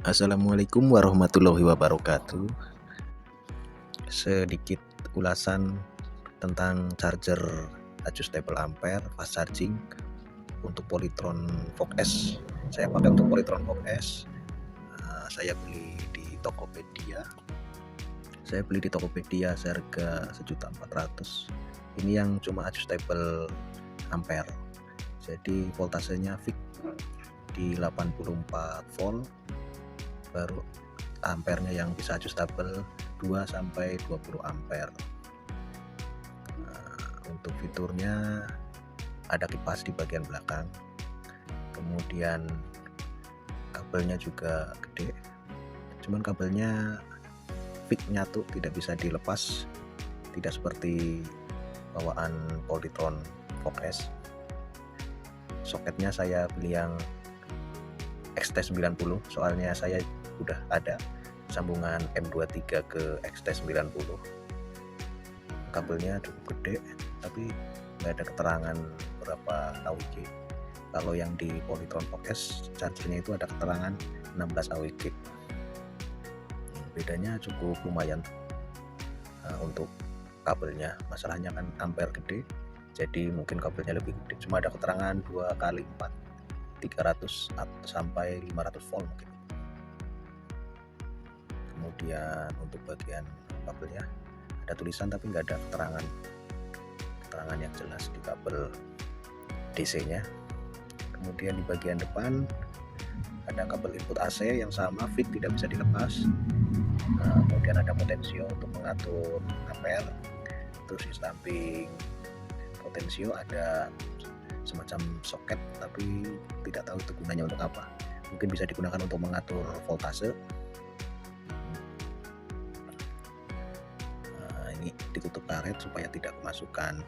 Assalamualaikum warahmatullahi wabarakatuh. Sedikit ulasan tentang charger adjustable ampere fast charging untuk Polytron Vogue S. Saya pakai untuk Polytron Vogue S. Saya beli di Tokopedia. Seharga 1.400.000. Ini yang cuma adjustable ampere. Jadi voltasenya fix di 84 volt. Baru ampernya yang bisa adjustable 2 sampai 20 ampere. Untuk fiturnya ada kipas di bagian belakang, kemudian kabelnya juga gede, cuman kabelnya fix nyatu, tidak bisa dilepas, tidak seperti bawaan Polytron Vogue S. Soketnya saya beli yang XT90, soalnya saya udah ada sambungan M23 ke XT90. Kabelnya cukup gede, tapi nggak ada keterangan berapa AWG. Kalau yang di Polytron Vogue S chargernya itu ada keterangan 16 AWG. Bedanya cukup lumayan untuk kabelnya. Masalahnya kan ampere gede, jadi mungkin kabelnya lebih gede. Cuma ada keterangan 2 kali 4 300 sampai 500 volt mungkin. Kemudian untuk bagian kabelnya ada tulisan tapi nggak ada keterangan yang jelas di kabel DC nya. Kemudian di bagian depan ada kabel input AC yang sama, fit, tidak bisa dilepas. Kemudian ada potensio untuk mengatur ampere. Terus di samping potensio ada semacam soket, tapi tidak tahu itu gunanya untuk apa. Mungkin bisa digunakan untuk mengatur voltase. Ini ditutup karet supaya tidak kemasukan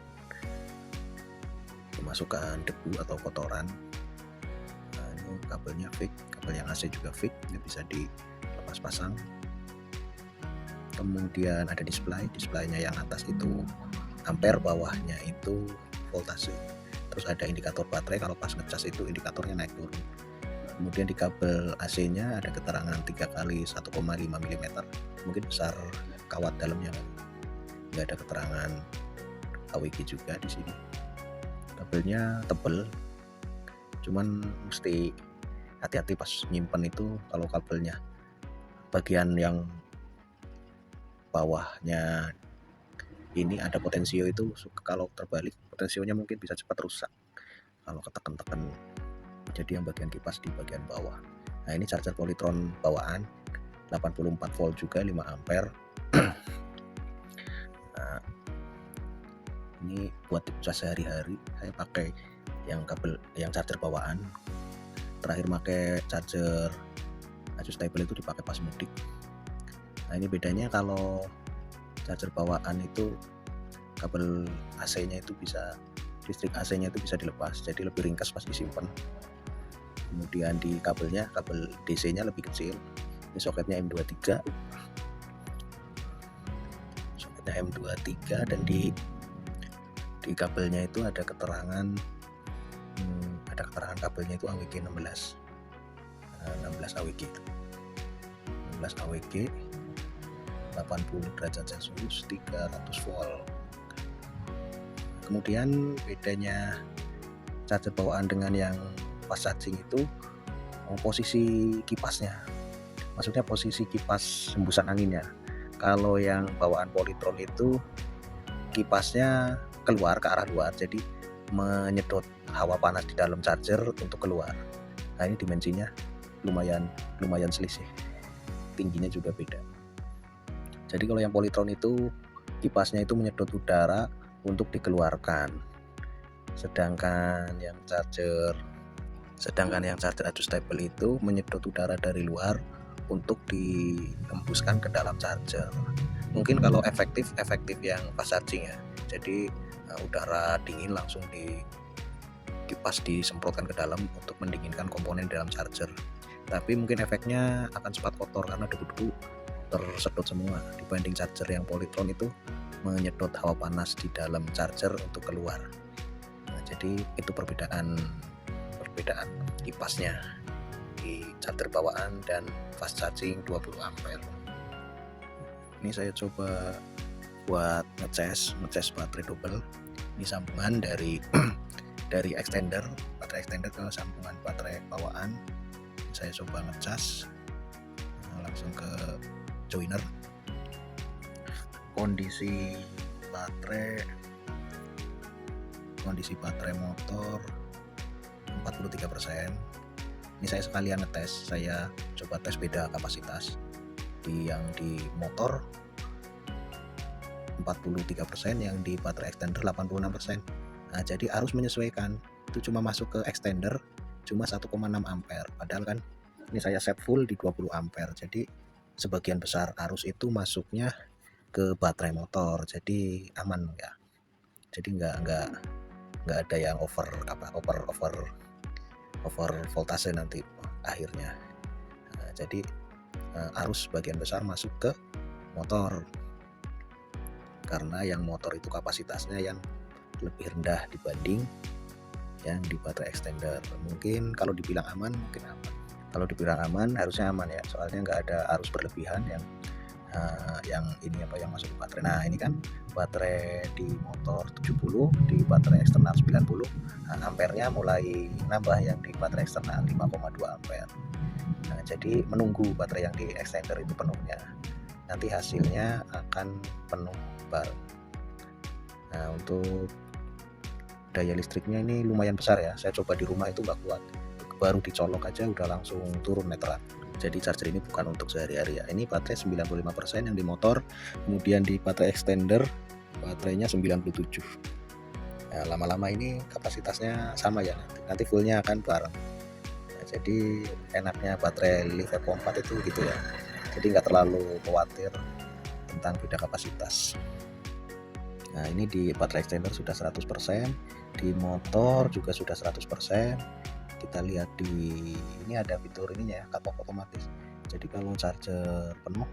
debu atau kotoran. Ini kabelnya fix, kabel yang AC juga fix, ini bisa dilepas pasang. Kemudian ada displaynya yang atas itu ampere, bawahnya itu voltase. Terus ada indikator baterai, kalau pas ngecas itu indikatornya naik turun. Kemudian di kabel AC nya ada keterangan 3 kali 1,5 mm, mungkin besar kawat dalamnya, nggak ada keterangan AWG juga di sini. Kabelnya tebel, cuman mesti hati-hati pas nyimpen itu. Kalau kabelnya bagian yang bawahnya ini ada potensio itu, kalau terbalik potensionya mungkin bisa cepat rusak kalau ketekan-tekan. Jadi yang bagian kipas di bagian bawah. Nah, ini charger Polytron bawaan 84 volt juga, 5 ampere. Nah, ini buat cas sehari-hari saya pakai yang charger bawaan. Terakhir pakai charger adjustable itu dipakai pas mudik. Nah, ini bedanya, kalau charger bawaan itu kabel AC-nya itu bisa, listrik AC-nya itu bisa dilepas, jadi lebih ringkas pas disimpan. Kemudian di kabel DC-nya lebih kecil. Ini soketnya M23. Dan di kabelnya itu ada keterangan kabelnya itu AWG 16 AWG 80 derajat Celcius, 300 volt. Kemudian bedanya charger bawaan dengan yang fast charging itu posisi kipasnya, maksudnya posisi kipas hembusan anginnya. Kalau yang bawaan Polytron itu kipasnya keluar ke arah luar, jadi menyedot hawa panas di dalam charger untuk keluar. Nah, ini dimensinya lumayan selisih, tingginya juga beda. Jadi kalau yang Polytron itu kipasnya itu menyedot udara untuk dikeluarkan, sedangkan yang charger adjustable itu menyedot udara dari luar untuk dihembuskan ke dalam charger. Mungkin kalau efektif yang fast charging ya, jadi udara dingin langsung di kipas disemprotkan ke dalam untuk mendinginkan komponen dalam charger. Tapi mungkin efeknya akan cepat kotor karena debu-debu tersedot semua, dibanding charger yang Polytron itu menyedot hawa panas di dalam charger untuk keluar. Nah, jadi itu perbedaan kipasnya. di charger bawaan dan fast charging 20 ampere. Ini saya coba buat ngecas baterai double. Ini sambungan dari dari baterai extender ke sambungan baterai bawaan. Saya coba ngecas, langsung ke joiner. Kondisi baterai motor 43%. Ini saya sekalian ngetes, saya coba tes beda kapasitas. Yang di motor 43%, yang di baterai extender 86%. Nah, jadi arus menyesuaikan. Itu cuma masuk ke extender cuma 1,6 ampere. Padahal kan ini saya set full di 20 ampere. Jadi sebagian besar arus itu masuknya ke baterai motor. Jadi aman ya. Jadi nggak ada yang over voltase nanti akhirnya. Nah, jadi arus sebagian besar masuk ke motor, karena yang motor itu kapasitasnya yang lebih rendah dibanding yang di baterai extender. Mungkin kalau dibilang aman, mungkin aman. Kalau dibilang aman, harusnya aman ya, soalnya nggak ada arus berlebihan yang masuk ke baterai. Nah, ini kan baterai di motor 70, di baterai eksternal 90. Nah, ampernya mulai nambah yang di baterai eksternal 5,2 ampere. Nah, jadi menunggu baterai yang di extender itu penuhnya. Nanti hasilnya akan penuh bareng. Nah, untuk daya listriknya ini lumayan besar ya. Saya coba di rumah itu nggak kuat. Baru dicolok aja udah langsung turun meteran. Jadi charger ini bukan untuk sehari-hari ya. Ini baterai 95% yang di motor, kemudian di baterai extender baterainya 97. Nah, lama-lama ini kapasitasnya sama ya, nanti fullnya akan bareng. Nah, jadi enaknya baterai Liveo 4 itu gitu ya. Jadi nggak terlalu khawatir tentang beda kapasitas. Nah, ini di baterai extender sudah 100%, di motor juga sudah 100%. Kita lihat di ini ada fitur ininya ya, cut off otomatis. Jadi kalau charger penuh,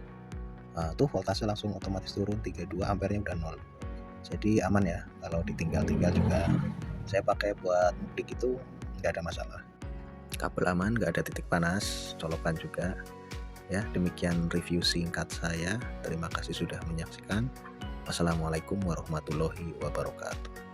tuh voltase langsung otomatis turun, 32 ampernya udah 0. Jadi aman ya, kalau ditinggal-tinggal juga. Saya pakai buat mudik itu nggak ada masalah. Kabel aman, nggak ada titik panas, colokan juga. Ya, demikian review singkat saya. Terima kasih sudah menyaksikan. Wassalamualaikum warahmatullahi wabarakatuh.